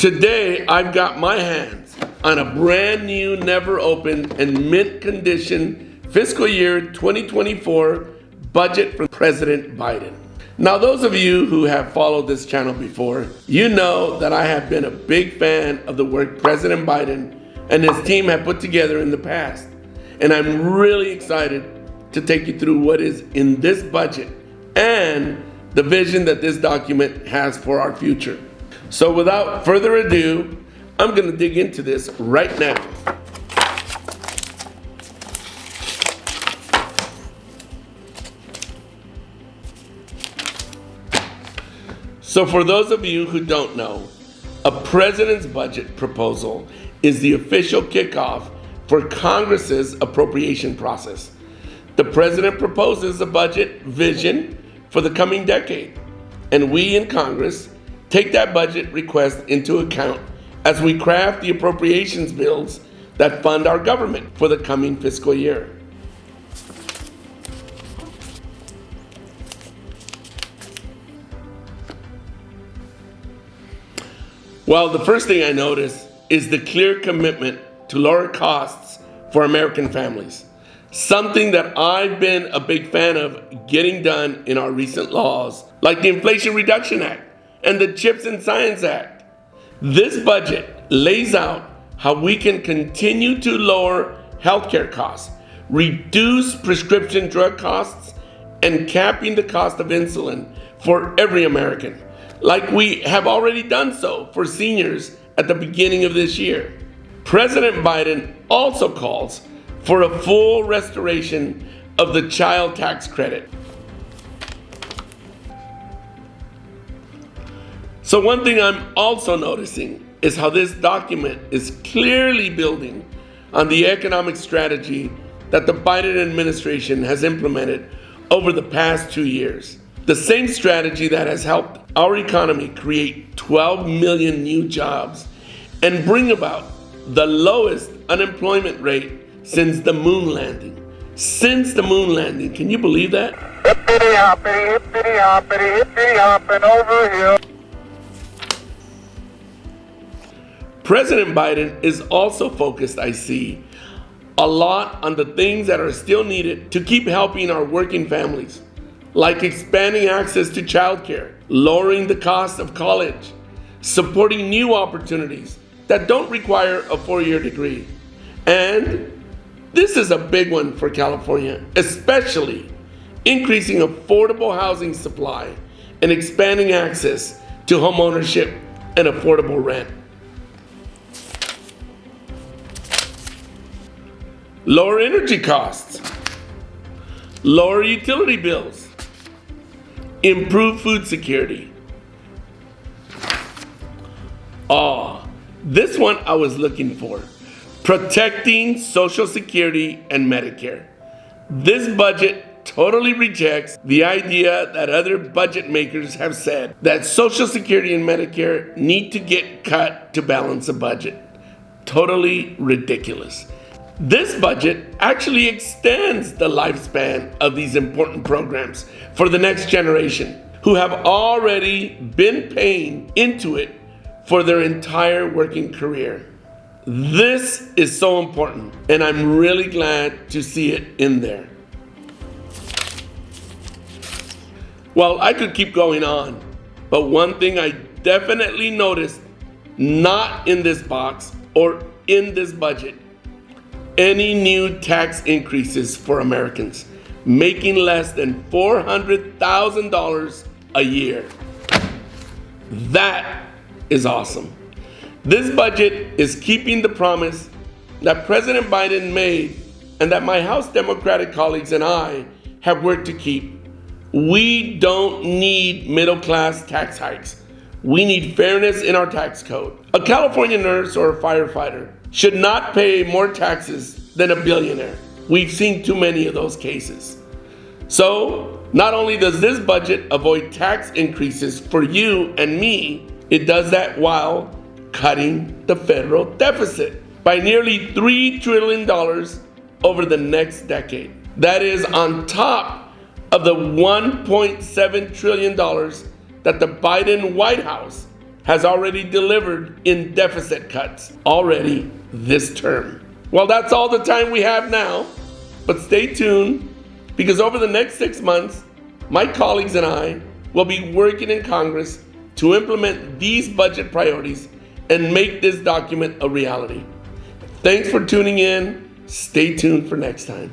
Today, I've got my hands on a brand new, never opened, and mint condition fiscal year 2024 budget from President Biden. Now, those of you who have followed this channel before, you know that I have been a big fan of the work President Biden and his team have put together in the past. And I'm really excited to take you through what is in this budget and the vision that this document has for our future. So without further ado, I'm going to dig into this right now. So for those of you who don't know, a president's budget proposal is the official kickoff for Congress's appropriation process. The president proposes a budget vision for the coming decade, and we in Congress take that budget request into account as we craft the appropriations bills that fund our government for the coming fiscal year. Well, the first thing I notice is the clear commitment to lower costs for American families, something that I've been a big fan of getting done in our recent laws, like the Inflation Reduction Act and the CHIPS and Science Act. This budget lays out how we can continue to lower healthcare costs, reduce prescription drug costs, and capping the cost of insulin for every American, like we have already done so for seniors at the beginning of this year. President Biden also calls for a full restoration of the child tax credit. So one thing I'm also noticing is how this document is clearly building on the economic strategy that the Biden administration has implemented over the past 2 years. The same strategy that has helped our economy create 12 million new jobs and bring about the lowest unemployment rate since the moon landing. Can you believe that? Hippity hoppity over here. President Biden is also focused, I see, a lot on the things that are still needed to keep helping our working families, like expanding access to childcare, lowering the cost of college, supporting new opportunities that don't require a 4-year degree. And this is a big one for California, especially increasing affordable housing supply and expanding access to home ownership and affordable rent. Lower energy costs, lower utility bills, improve food security. This one I was looking for. Protecting Social Security and Medicare. This budget totally rejects the idea that other budget makers have said that Social Security and Medicare need to get cut to balance a budget. Totally ridiculous. This budget actually extends the lifespan of these important programs for the next generation who have already been paying into it for their entire working career. This is so important, and I'm really glad to see it in there. Well, I could keep going on, but one thing I definitely noticed, not in this box or in this budget, any new tax increases for Americans making less than $400,000 a year. That is awesome. This budget is keeping the promise that President Biden made and that my House Democratic colleagues and I have worked to keep. We don't need middle-class tax hikes. We need fairness in our tax code. A California nurse or a firefighter should not pay more taxes than a billionaire. We've seen too many of those cases. So, not only does this budget avoid tax increases for you and me, it does that while cutting the federal deficit by nearly $3 trillion over the next decade. That is on top of the $1.7 trillion that the Biden White House has already delivered in deficit cuts already this term. Well, that's all the time we have now, but stay tuned because over the next 6 months, my colleagues and I will be working in Congress to implement these budget priorities and make this document a reality. Thanks for tuning in. Stay tuned for next time.